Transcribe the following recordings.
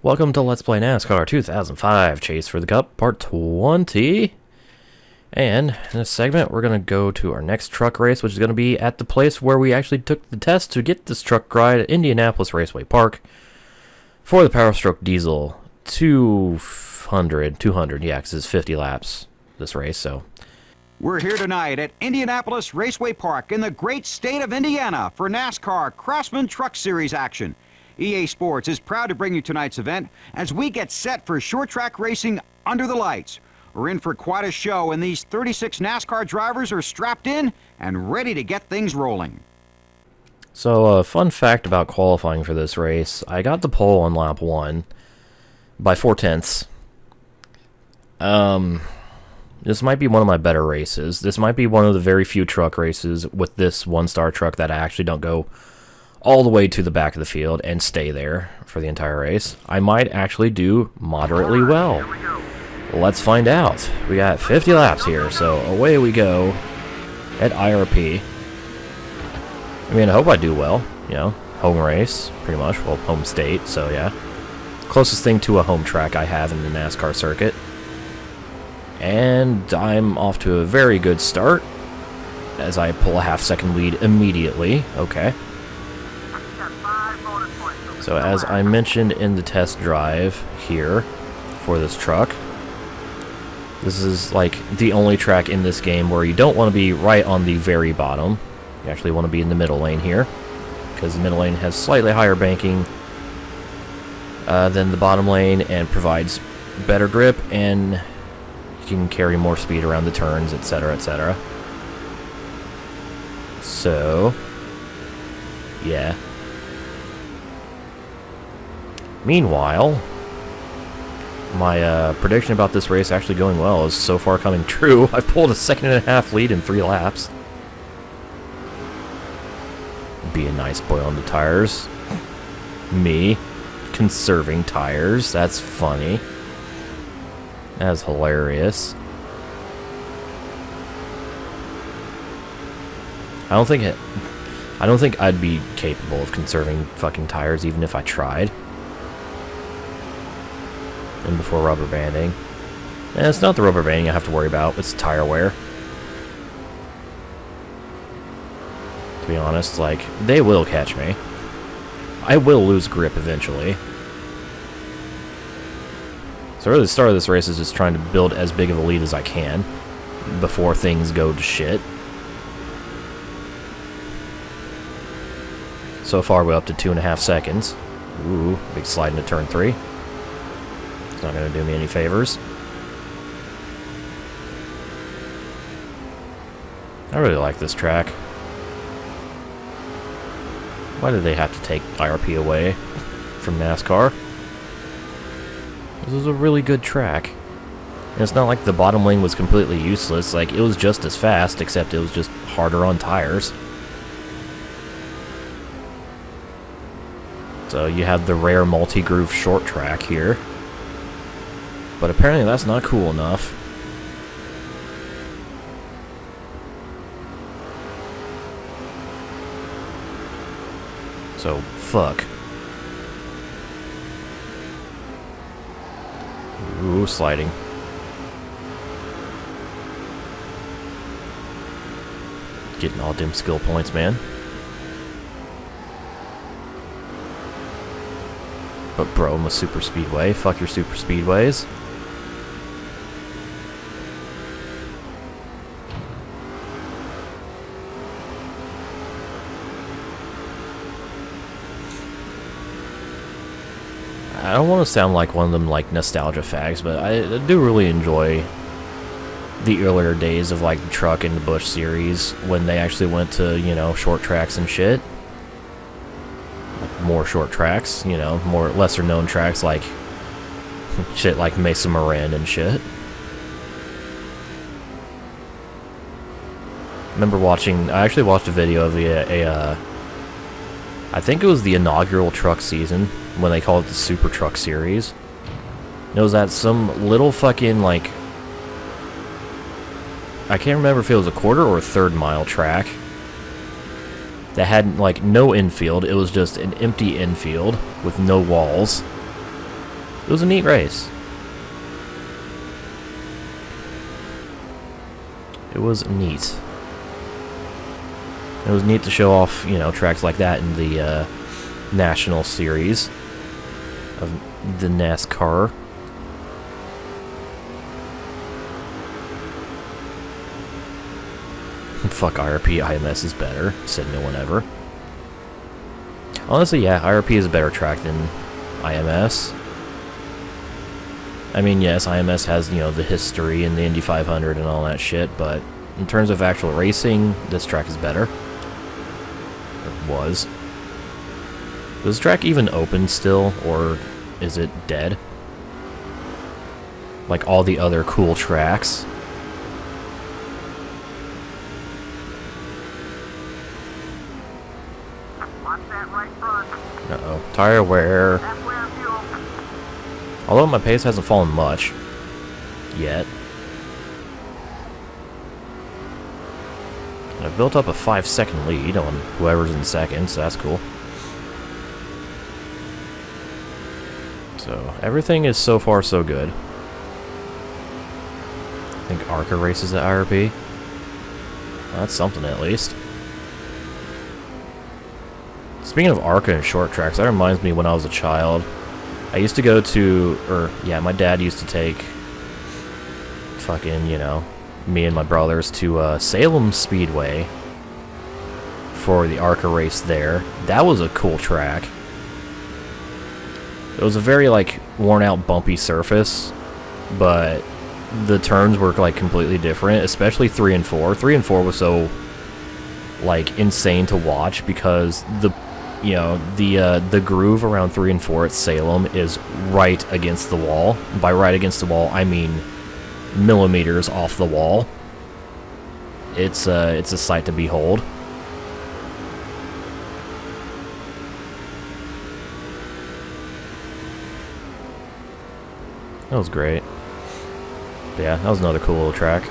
Welcome to Let's Play NASCAR 2005 Chase for the Cup, Part 20. And in this segment, we're going to go to our next truck race, which is going to be at the place where we actually took the test to get this truck ride at Indianapolis Raceway Park for the Power Stroke Diesel 200, yeah, because it's 50 laps, this race, so. We're here tonight at Indianapolis Raceway Park in the great state of Indiana for NASCAR Craftsman Truck Series action. EA Sports is proud to bring you tonight's event as we get set for short track racing under the lights. We're in for quite a show, and these 36 NASCAR drivers are strapped in and ready to get things rolling. So, a fun fact about qualifying for this race, I got the pole on lap 1 by 4/10. This might be one of my better races. This might be one of the very few truck races with this one-star truck that I actually don't go all the way to the back of the field and stay there for the entire race. I might actually do moderately well. Let's find out. We got 50 laps here, so away we go at IRP. I mean, I hope I do well, you know, home race, pretty much, well, home state, so yeah. Closest thing to a home track I have in the NASCAR circuit. And I'm off to a very good start as I pull a half-second lead immediately. Okay. So as I mentioned in the test drive here for this truck, this is like the only track in this game where you don't want to be right on the very bottom. You actually want to be in the middle lane here, because the middle lane has slightly higher banking than the bottom lane and provides better grip, and you can carry more speed around the turns, etc., etc. So, yeah. Meanwhile, my prediction about this race actually going well is so far coming true. I've pulled a 1.5 second lead in 3 laps. Be a nice boy on the tires. Me, conserving tires. That's funny. That's hilarious. I don't think I'd be capable of conserving fucking tires even if I tried. And before rubber banding. And it's not the rubber banding I have to worry about, it's tire wear. To be honest, like, they will catch me. I will lose grip eventually. So really the start of this race is just trying to build as big of a lead as I can before things go to shit. So far we're up to 2.5 seconds. Ooh, big slide into turn 3. It's not going to do me any favors. I really like this track. Why did they have to take IRP away from NASCAR? This is a really good track. And it's not like the bottom lane was completely useless. Like, it was just as fast, except it was just harder on tires. So you have the rare multi-groove short track here. But apparently that's not cool enough. So, fuck. Ooh, sliding. Getting all dim skill points, man. But bro, I'm a super speedway. Fuck your super speedways. I don't want to sound like one of them, like, nostalgia fags, but I do really enjoy the earlier days of, like, the Truck and the Busch series when they actually went to, you know, short tracks and shit. Like, more short tracks, you know, more lesser known tracks like shit like Mesa Marin and shit. I actually watched a video of I think it was the inaugural truck season, when they called it the Super Truck Series. It was at some little fucking, like, I can't remember if it was a 1/4 or a 1/3 mile track that had, like, no infield. It was just an empty infield with no walls. It was a neat race. It was neat. It was neat to show off, you know, tracks like that in the National Series of the NASCAR. Fuck IRP, IMS is better, said no one ever. Honestly, yeah, IRP is a better track than IMS. I mean, yes, IMS has, you know, the history and the Indy 500 and all that shit, but in terms of actual racing, this track is better. Or was. Does this track even open still, or is it dead? Like all the other cool tracks? Uh-oh. Tire wear. Although my pace hasn't fallen much. Yet. I've built up a 5-second lead on whoever's in second, so that's cool. So, everything is so far so good. I think ARCA races at IRP. Well, that's something at least. Speaking of ARCA and short tracks, that reminds me when I was a child. I used to go to, my dad used to take fucking, you know, me and my brothers to Salem Speedway for the ARCA race there. That was a cool track. It was a very, like, worn-out, bumpy surface, but the turns were, like, completely different, especially 3 and 4. 3 and 4 was so, like, insane to watch because the groove around 3 and 4 at Salem is right against the wall. By right against the wall, I mean millimeters off the wall. It's a sight to behold. That was great. But yeah, that was another cool little track.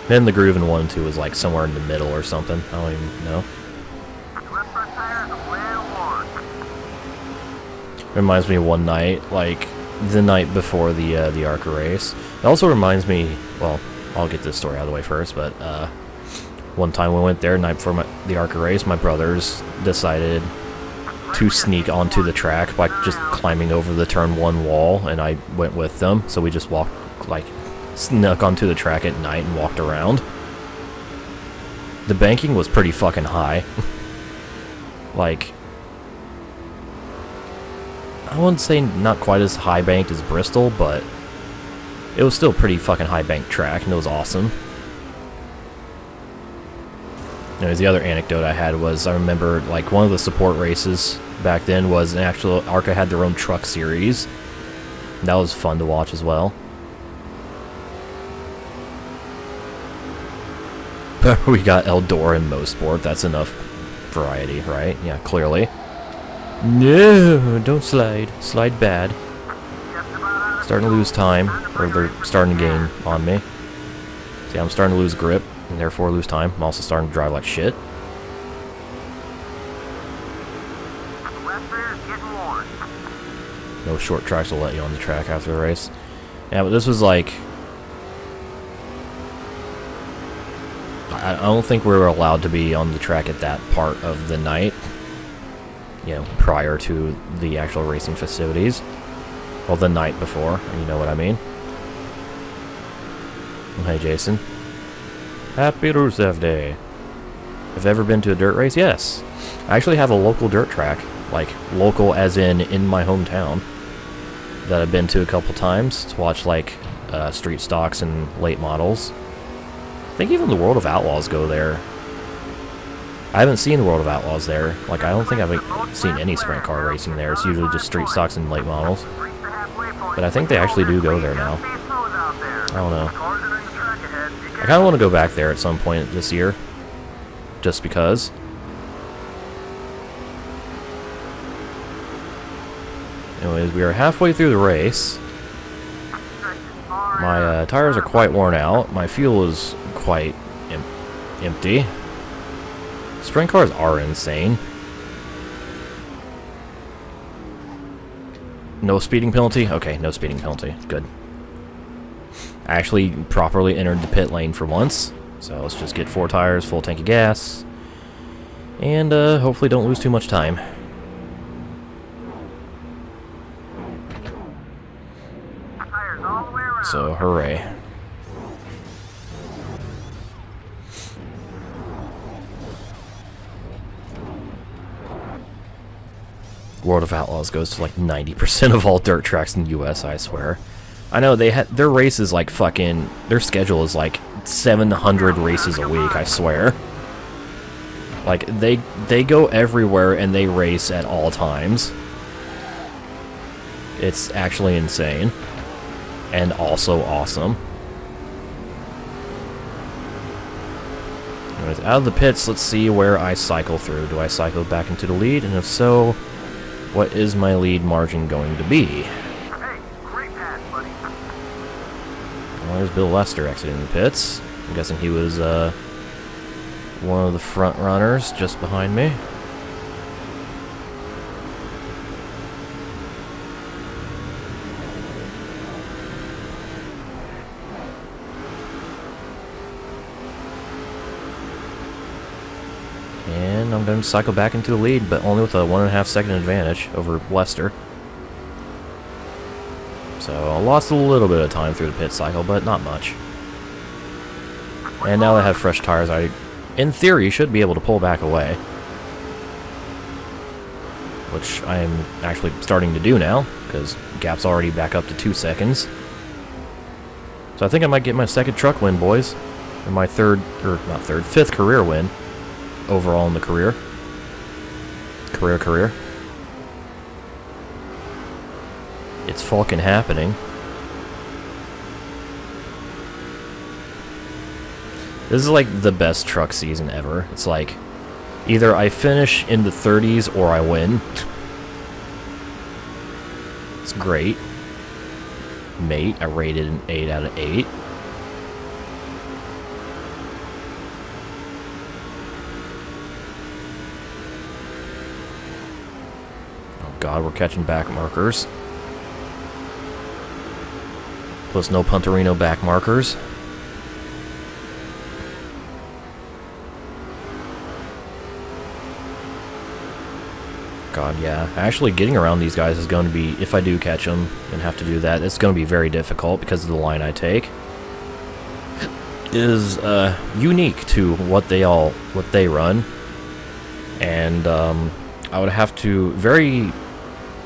Then the groove in 1 and 2 was like somewhere in the middle or something. I don't even know. Reminds me of one night, like the night before the ARCA race. It also reminds me, well, I'll get this story out of the way first, but one time we went there, night before the ARCA race, my brothers decided to sneak onto the track by just climbing over the turn 1 wall, and I went with them, so we just walked, like, snuck onto the track at night and walked around. The banking was pretty fucking high. Like, I wouldn't say not quite as high banked as Bristol, but it was still a pretty fucking high banked track, and it was awesome. Anyways, the other anecdote I had was, I remember, like, one of the support races back then was an actual, ARCA had their own truck series. That was fun to watch as well. We got Eldora and Mosport, that's enough variety, right? Yeah, clearly. No, don't slide. Slide bad. Starting to lose time, or they're starting to gain on me. See, I'm starting to lose grip, and therefore lose time. I'm also starting to drive like shit. No short tracks will let you on the track after the race. Yeah, but this was like... I don't think we were allowed to be on the track at that part of the night. You know, prior to the actual racing festivities. Well, the night before, you know what I mean. Hey, Jason. Happy Rusev Day. Have you ever been to a dirt race? Yes. I actually have a local dirt track. Like, local as in my hometown. That I've been to a couple times to watch, like, street stocks and late models. I think even the World of Outlaws go there. I haven't seen the World of Outlaws there. Like, I don't think I've seen any sprint car racing there. It's usually just street stocks and late models. But I think they actually do go there now. I don't know. I kind of want to go back there at some point this year. Just because. Anyways, we are halfway through the race. My tires are quite worn out. My fuel is quite empty. Sprint cars are insane. No speeding penalty? Okay, no speeding penalty. Good. I actually properly entered the pit lane for once. So let's just get 4 tires, full tank of gas. And hopefully don't lose too much time. So, hooray. World of Outlaws goes to like 90% of all dirt tracks in the US, I swear. I know they had their races like fucking their schedule is like 700 races a week, I swear. Like they go everywhere and they race at all times. It's actually insane and also awesome. Anyways, out of the pits, let's see where I cycle through. Do I cycle back into the lead? And if so, what is my lead margin going to be? Hey, great pass, buddy. Well, there's Bill Lester exiting the pits. I'm guessing he was one of the front runners just behind me. And I'm going to cycle back into the lead, but only with a 1.5 second advantage over Lester. So I lost a little bit of time through the pit cycle, but not much. And now that I have fresh tires, I, in theory, should be able to pull back away. Which I am actually starting to do now, because gap's already back up to 2 seconds. So I think I might get my second truck win, boys. And my fifth career win. Overall in the career. Career. It's fucking happening. This is like the best truck season ever. It's like, either I finish in the 30s or I win. It's great. Mate, I rated an 8 out of 8. God, we're catching back markers. Plus no Punterino back markers. God, yeah. Actually, getting around these guys is going to be, if I do catch them and have to do that, it's going to be very difficult because of the line I take. It is unique to what they run. And I would have to very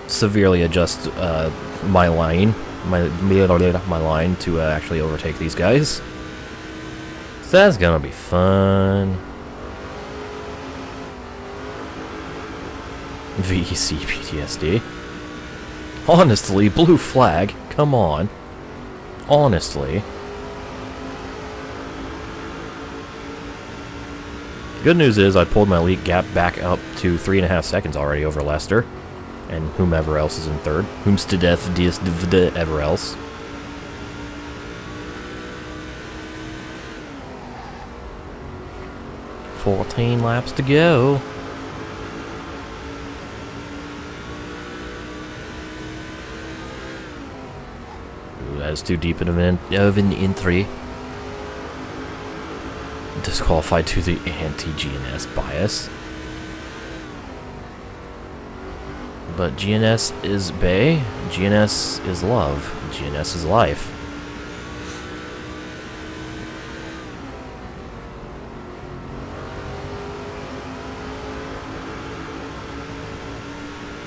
severely adjust my line to actually overtake these guys. So that's gonna be fun. VEC PTSD. Honestly, blue flag. Come on. Honestly. Good news is I pulled my lead gap back up to 3.5 seconds already over Lester. And whomever else is in third. Ever else. "14 laps to go." Ooh, that is too deep of an entry. Disqualified to the anti-GNS bias. But GNS is Bay, GNS is love, GNS is life.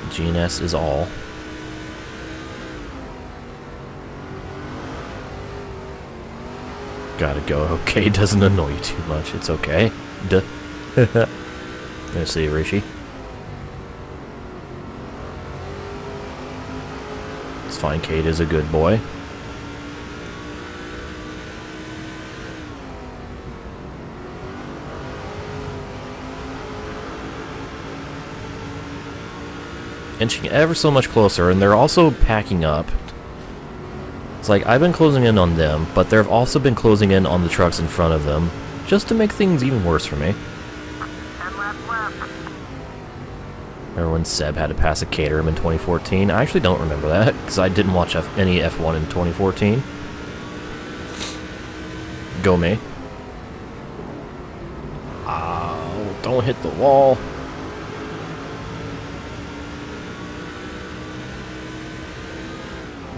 GNS is all. Gotta go. Okay, doesn't annoy you too much. It's okay. Duh. Gonna see you, Rishi. It's fine. Kate is a good boy. Inching ever so much closer, and they're also packing up. It's like, I've been closing in on them, but they've also been closing in on the trucks in front of them, just to make things even worse for me. 10 laps left. Remember when Seb had to pass a Caterham in 2014? I actually don't remember that, because I didn't watch any F1 in 2014. Go me. Oh, don't hit the wall.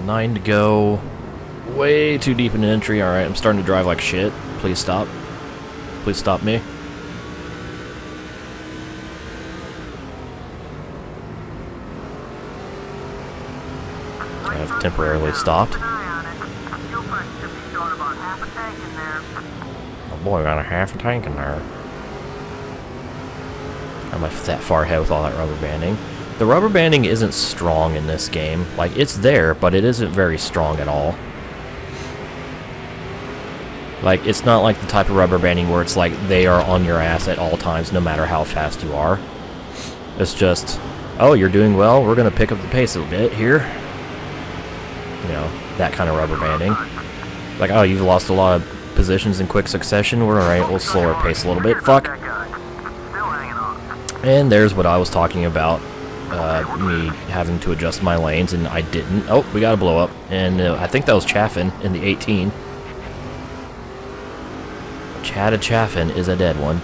Nine to go. Way too deep in the entry. Alright, I'm starting to drive like shit. Please stop. Please stop me. I have temporarily stopped. Oh boy, got a half a tank in there. I'm that far ahead with all that rubber banding. The rubber banding isn't strong in this game. Like, it's there, but it isn't very strong at all. Like, it's not like the type of rubber banding where it's like they are on your ass at all times, no matter how fast you are. It's just, oh, you're doing well, we're going to pick up the pace a bit here. You know, that kind of rubber banding. Like, oh, you've lost a lot of positions in quick succession. We're alright, we'll slow our pace a little bit. Fuck. And there's what I was talking about. Me having to adjust my lanes, and I didn't. Oh, we got a blow up. And I think that was Chaffin in the 18. Chad Chaffin is a dead one.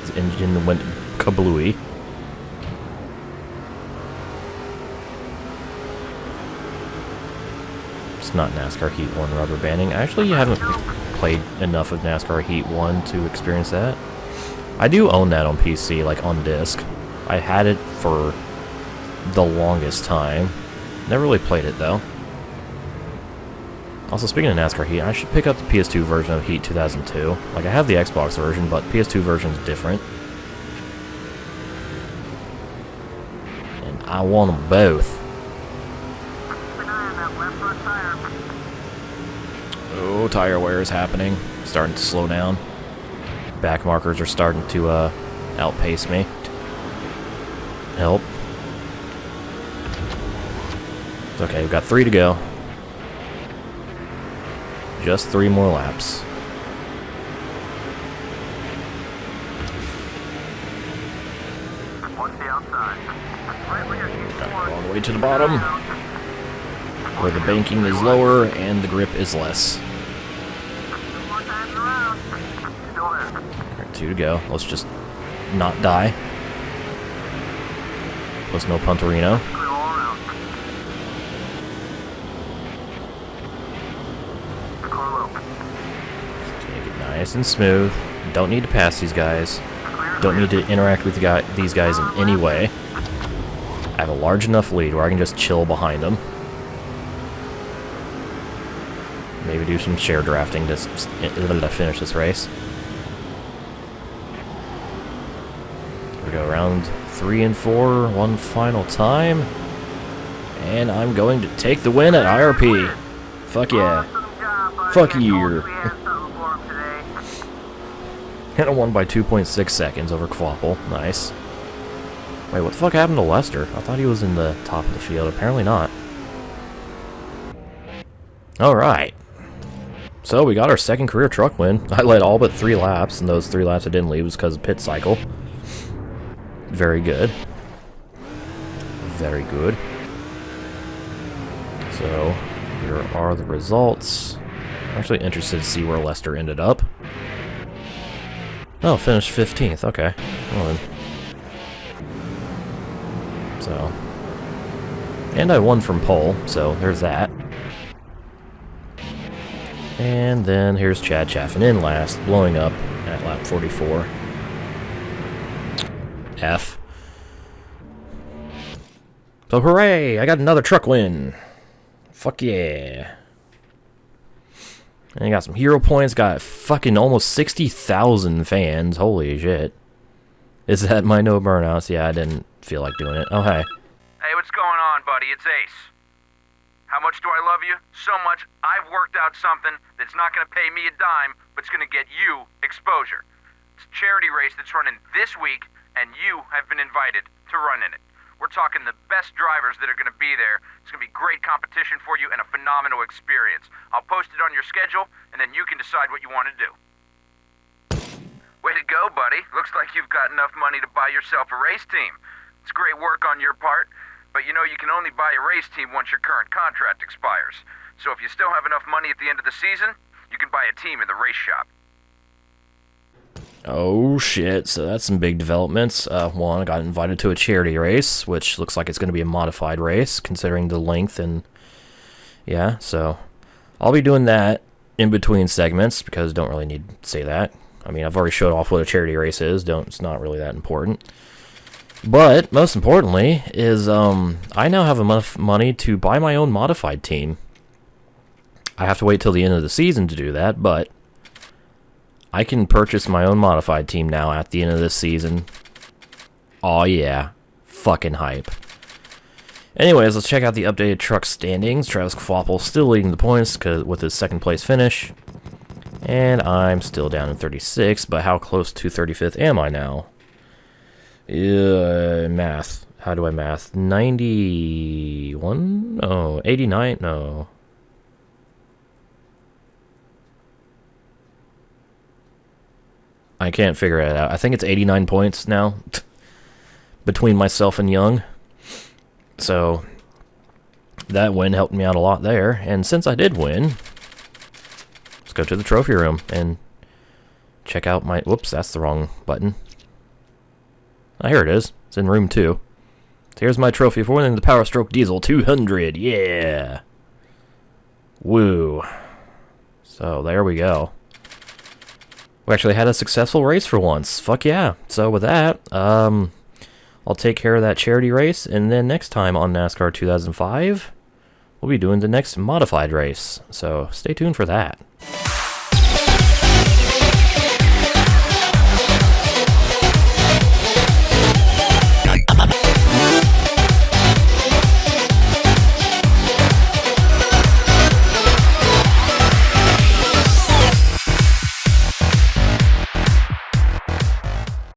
His engine went kablooey. It's not NASCAR Heat 1 rubber banding. Actually, you haven't played enough of NASCAR Heat 1 to experience that. I do own that on PC, like on disc. I had it for the longest time. Never really played it, though. Also, speaking of NASCAR Heat, I should pick up the PS2 version of Heat 2002. Like, I have the Xbox version, but PS2 version is different. And I want them both. Oh, tire wear is happening. Starting to slow down. Back markers are starting to outpace me. Help. It's okay, we've got 3 to go. Just 3 more laps. Gotta go all the way to the bottom, where the banking is lower and the grip is less. Alright, 2 to go. Let's just not die. Plus no Punterino. Take it nice and smooth. Don't need to pass these guys. Don't need to interact with these guys in any way. I have a large enough lead where I can just chill behind them. Maybe do some share drafting to finish this race. We go around 3 and 4 one final time. And I'm going to take the win at IRP. Fuck yeah. Fuck you. And I won by 2.6 seconds over Quapple. Nice. Wait, what the fuck happened to Lester? I thought he was in the top of the field. Apparently not. Alright. So we got our second career truck win. I led all but 3 laps, and those 3 laps I didn't lead was because of pit cycle. Very good. Very good. So, here are the results. I'm actually interested to see where Lester ended up. Oh, finished 15th. Okay. Well then. So. And I won from pole, so there's that. And then here's Chad Chaffin in last, blowing up at lap 44. F. So hooray! I got another truck win! Fuck yeah. And I got some hero points, got fucking almost 60,000 fans. Holy shit. Is that my no burnouts? Yeah, I didn't feel like doing it. Oh, hey. Hey, what's going on, buddy? It's Ace. How much do I love you? So much, I've worked out something that's not going to pay me a dime, but it's going to get you exposure. It's a charity race that's running this week, and you have been invited to run in it. We're talking the best drivers that are going to be there. It's going to be great competition for you and a phenomenal experience. I'll post it on your schedule, and then you can decide what you want to do. Way to go, buddy. Looks like you've got enough money to buy yourself a race team. It's great work on your part, but you know you can only buy a race team once your current contract expires. So if you still have enough money at the end of the season, you can buy a team in the race shop. Oh shit, so that's some big developments. One, I got invited to a charity race, which looks like it's going to be a modified race, considering the length and... Yeah, so I'll be doing that in between segments, because don't really need to say that. I mean, I've already showed off what a charity race is. It's not really that important. But, most importantly, is I now have enough money to buy my own modified team. I have to wait till the end of the season to do that, but I can purchase my own modified team now at the end of this season. Aw yeah. Fucking hype. Anyways, let's check out the updated truck standings. Travis Kvapil still leading the points with his second place finish. And I'm still down in 36, but how close to 35th am I now? Math. How do I math? 91? No. 89? No. I can't figure it out. I think it's 89 points now between myself and Young. So that win helped me out a lot there. And since I did win, let's go to the trophy room and check out my... Whoops, that's the wrong button. Oh, here it is. It's in room 2. So here's my trophy for winning the Power Stroke Diesel 200. Yeah. Woo. So there we go. We actually had a successful race for once. Fuck yeah. So with that, I'll take care of that charity race, and then next time on NASCAR 2005, we'll be doing the next modified race. So stay tuned for that.